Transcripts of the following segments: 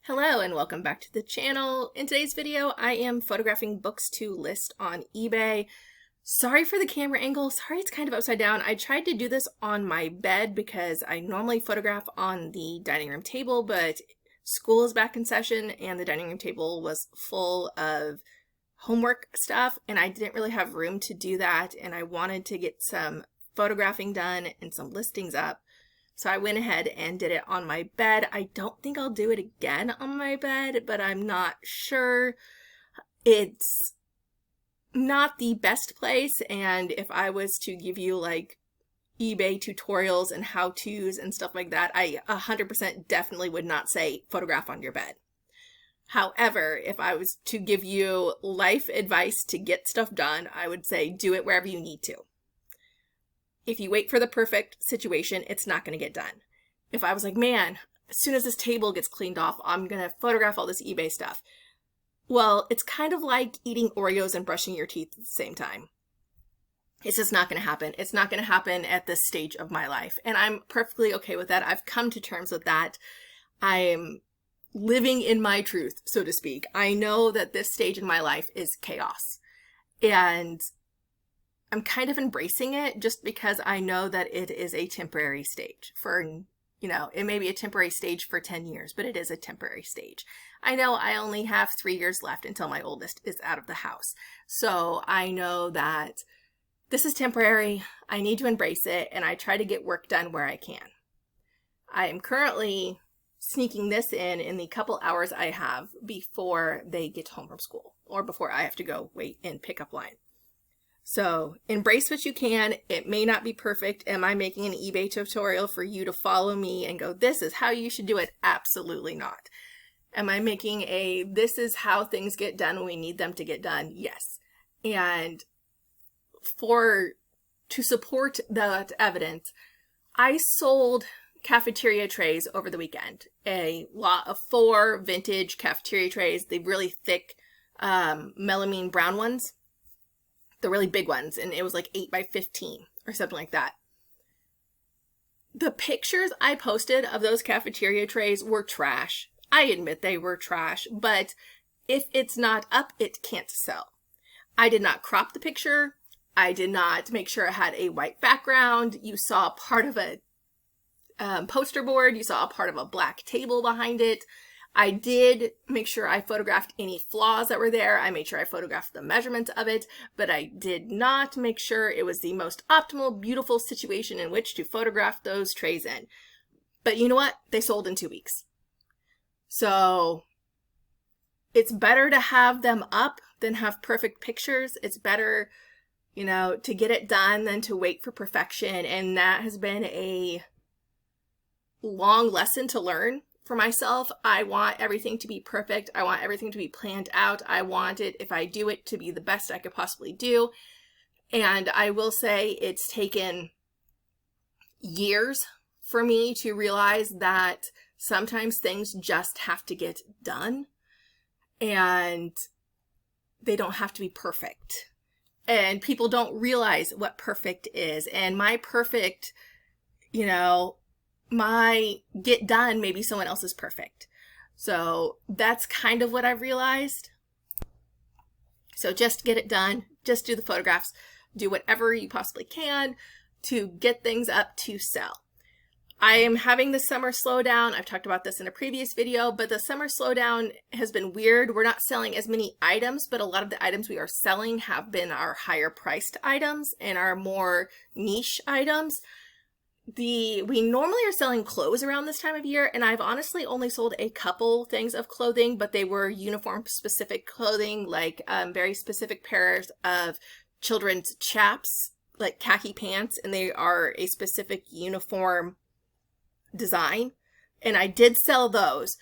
Hello and welcome back to the channel. In today's video, I am photographing books to list on eBay. Sorry for the camera angle. Sorry it's kind of upside down. I tried to do this on my bed because I normally photograph on the dining room table, but school is back in session and the dining room table was full of homework stuff and I didn't really have room to do that, and I wanted to get some photographing done and some listings up. So I went ahead and did it on my bed. I don't think I'll do it again on my bed, but I'm not sure. It's not the best place, and if I was to give you like eBay tutorials and how-tos and stuff like that, I 100% definitely would not say photograph on your bed. However, if I was to give you life advice to get stuff done, I would say do it wherever you need to. If you wait for the perfect situation, it's not going to get done. If I was like, man, as soon as this table gets cleaned off, I'm going to photograph all this eBay stuff. Well, it's kind of like eating Oreos and brushing your teeth at the same time. It's just not going to happen. It's not going to happen at this stage of my life. And I'm perfectly okay with that. I've come to terms with that. I'm living in my truth, so to speak. I know that this stage in my life is chaos. And I'm kind of embracing it just because I know that it is a temporary stage for, it may be a temporary stage for 10 years, but it is a temporary stage. I know I only have 3 years left until my oldest is out of the house. So I know that this is temporary. I need to embrace it, and I try to get work done where I can. I am currently sneaking this in the couple hours I have before they get home from school or before I have to go wait and pick up line. So embrace what you can. It may not be perfect. Am I making an eBay tutorial for you to follow me and go, this is how you should do it? Absolutely not. Am I making this is how things get done when we need them to get done? Yes. And to support that evidence, I sold cafeteria trays over the weekend. A lot of 4 vintage cafeteria trays, the really thick melamine brown ones. The really big ones, and it was like 8 by 15 or something like that. The pictures I posted of those cafeteria trays were trash. I admit they were trash, but if it's not up, it can't sell. I did not crop the picture. I did not make sure it had a white background. You saw part of a poster board. You saw a part of a black table behind it. I did make sure I photographed any flaws that were there. I made sure I photographed the measurements of it, but I did not make sure it was the most optimal, beautiful situation in which to photograph those trays in. But you know what? They sold in 2 weeks. So it's better to have them up than have perfect pictures. It's better, to get it done than to wait for perfection. And that has been a long lesson to learn. For myself, I want everything to be perfect. I want everything to be planned out. I want it, if I do it, to be the best I could possibly do. And I will say it's taken years for me to realize that sometimes things just have to get done and they don't have to be perfect. And people don't realize what perfect is. And my perfect, my get done, maybe someone else is perfect. So that's kind of what I've realized. So just get it done. Just do the photographs. Do whatever you possibly can to get things up to sell. I am having the summer slowdown. I've talked about this in a previous video, but the summer slowdown has been weird. We're not selling as many items, but a lot of the items we are selling have been our higher priced items and our more niche items. We normally are selling clothes around this time of year, and I've honestly only sold a couple things of clothing, but they were uniform specific clothing, like very specific pairs of children's chaps, like khaki pants, and they are a specific uniform design. And I did sell those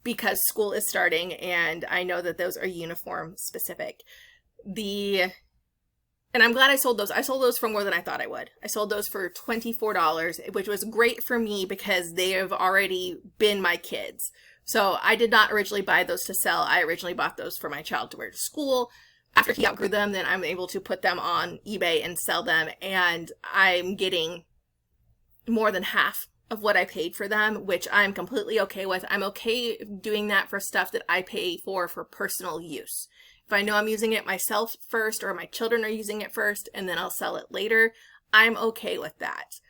because school is starting, and I know that those are uniform specific. And I'm glad I sold those. I sold those for more than I thought I would. I sold those for $24, which was great for me because they have already been my kids. So I did not originally buy those to sell. I originally bought those for my child to wear to school. After he outgrew them, then I'm able to put them on eBay and sell them. And I'm getting more than half of what I paid for them, which I'm completely okay with. I'm okay doing that for stuff that I pay for personal use. If I know I'm using it myself first, or my children are using it first, and then I'll sell it later, I'm okay with that.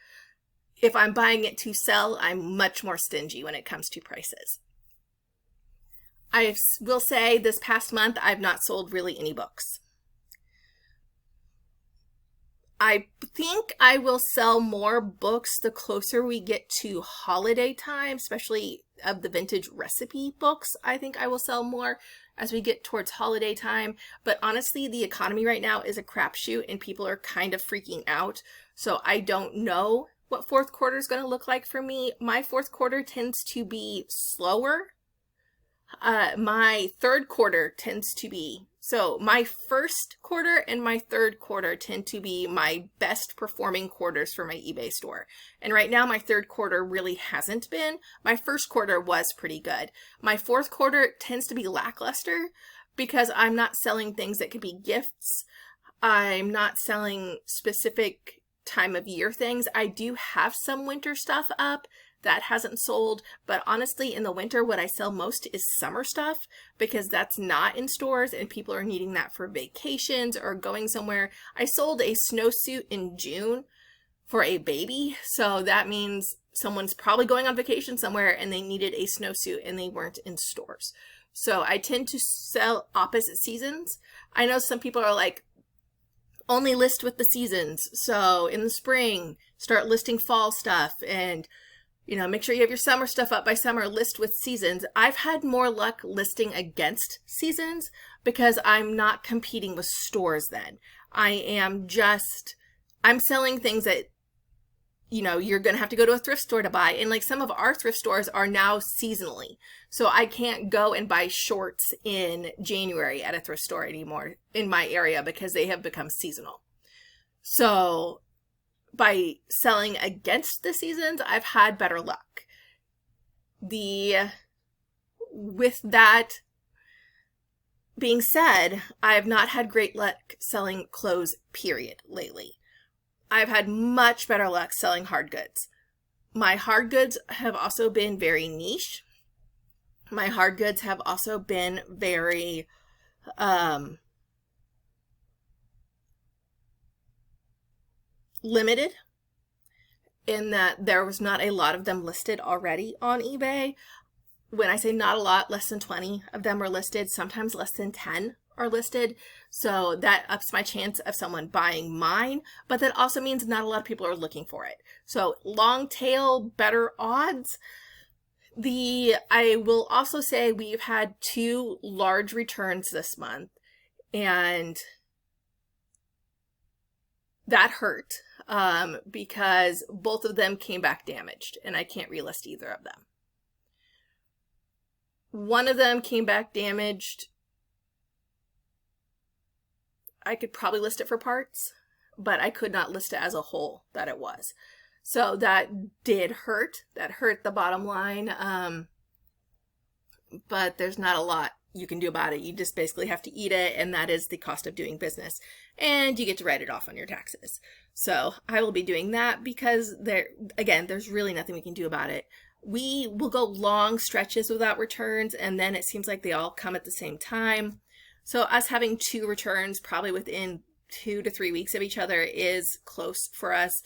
If I'm buying it to sell, I'm much more stingy when it comes to prices. I will say this past month, I've not sold really any books. I think I will sell more books the closer we get to holiday time, especially of the vintage recipe books. I think I will sell more as we get towards holiday time. But honestly, the economy right now is a crapshoot and people are kind of freaking out. So I don't know what fourth quarter is going to look like for me. My fourth quarter tends to be slower. My third quarter tends to be, so my first quarter and my third quarter tend to be my best performing quarters for my eBay store. And right now my third quarter really hasn't been. My first quarter was pretty good. My fourth quarter tends to be lackluster because I'm not selling things that could be gifts. I'm not selling specific time of year things. I do have some winter stuff up that hasn't sold, but honestly in the winter what I sell most is summer stuff because that's not in stores and people are needing that for vacations or going somewhere. I sold a snowsuit in June for a baby, so that means someone's probably going on vacation somewhere and they needed a snowsuit and they weren't in stores. So I tend to sell opposite seasons. I know some people are like, only list with the seasons. So in the spring, start listing fall stuff and make sure you have your summer stuff up by summer, list with seasons. I've had more luck listing against seasons because I'm not competing with stores then. I'm selling things that, you're going to have to go to a thrift store to buy. And like some of our thrift stores are now seasonally. So I can't go and buy shorts in January at a thrift store anymore in my area because they have become seasonal. So by selling against the seasons, I've had better luck. With that being said, I have not had great luck selling clothes, period, lately. I've had much better luck selling hard goods. My hard goods have also been very niche. My hard goods have also been very limited in that there was not a lot of them listed already on eBay. When I say not a lot, less than 20 of them are listed, sometimes less than 10 are listed. So that ups my chance of someone buying mine, but that also means not a lot of people are looking for it. So long tail, better odds. I will also say we've had 2 large returns this month and that hurt. Because both of them came back damaged and I can't relist either of them. One of them came back damaged. I could probably list it for parts, but I could not list it as a whole that it was. So that did hurt. That hurt the bottom line. But there's not a lot you can do about it. You just basically have to eat it, and that is the cost of doing business. And you get to write it off on your taxes. So I will be doing that because there's really nothing we can do about it. We will go long stretches without returns, and then it seems like they all come at the same time. So us having 2 returns probably within 2 to 3 weeks of each other is close for us.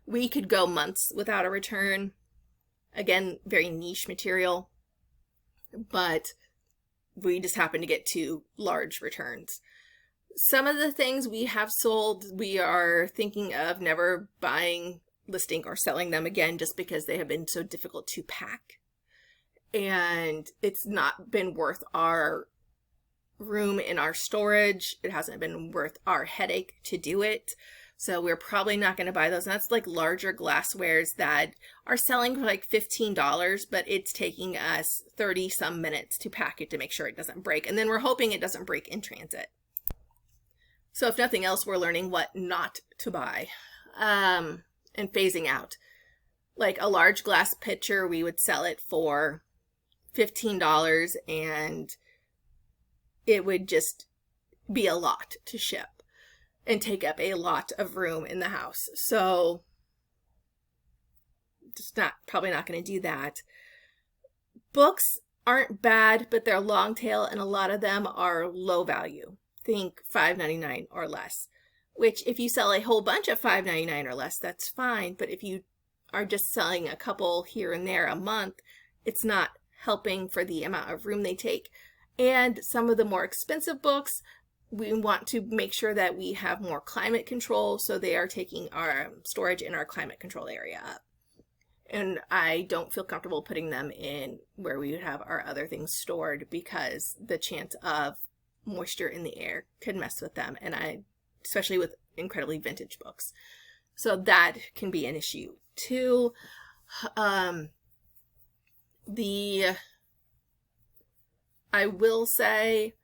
We could go months without a return. Again, very niche material, but we just happen to get 2 large returns. Some of the things we have sold, we are thinking of never buying, listing, or selling them again just because they have been so difficult to pack. And it's not been worth our room in our storage. It hasn't been worth our headache to do it. So we're probably not going to buy those. And that's like larger glasswares that are selling for like $15, but it's taking us 30 some minutes to pack it to make sure it doesn't break. And then we're hoping it doesn't break in transit. So if nothing else, we're learning what not to buy and phasing out. Like a large glass pitcher, we would sell it for $15 and it would just be a lot to ship and take up a lot of room in the house. So just probably not going to do that. Books aren't bad, but they're long tail and a lot of them are low value. Think $5.99 or less, which if you sell a whole bunch of $5.99 or less, that's fine. But if you are just selling a couple here and there a month, it's not helping for the amount of room they take. And some of the more expensive books, we want to make sure that we have more climate control, so they are taking our storage in our climate control area up. And I don't feel comfortable putting them in where we would have our other things stored because the chance of moisture in the air could mess with them, and especially with incredibly vintage books. So that can be an issue too. I will say,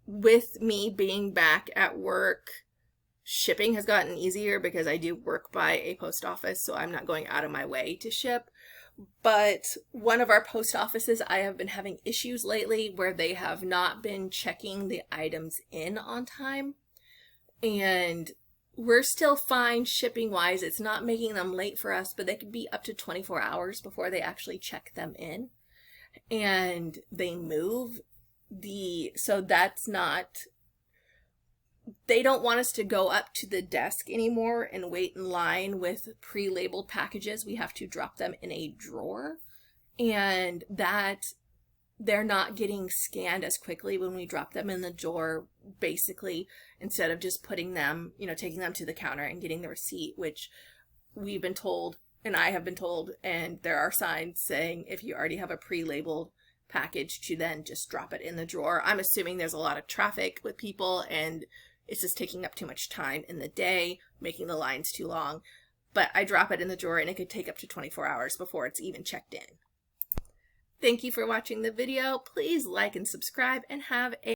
with me being back at work, shipping has gotten easier because I do work by a post office, so I'm not going out of my way to ship. But one of our post offices, I have been having issues lately where they have not been checking the items in on time. And we're still fine shipping wise. It's not making them late for us, but they could be up to 24 hours before they actually check them in. And they move so that's not, they don't want us to go up to the desk anymore and wait in line with pre-labeled packages. We have to drop them in a drawer, and that they're not getting scanned as quickly when we drop them in the drawer, basically, instead of just putting them, taking them to the counter and getting the receipt, which we've been told, and I have been told, and there are signs saying if you already have a pre-labeled package to then just drop it in the drawer. I'm assuming there's a lot of traffic with people and it's just taking up too much time in the day, making the lines too long. But I drop it in the drawer and it could take up to 24 hours before it's even checked in. Thank you for watching the video. Please like and subscribe and have a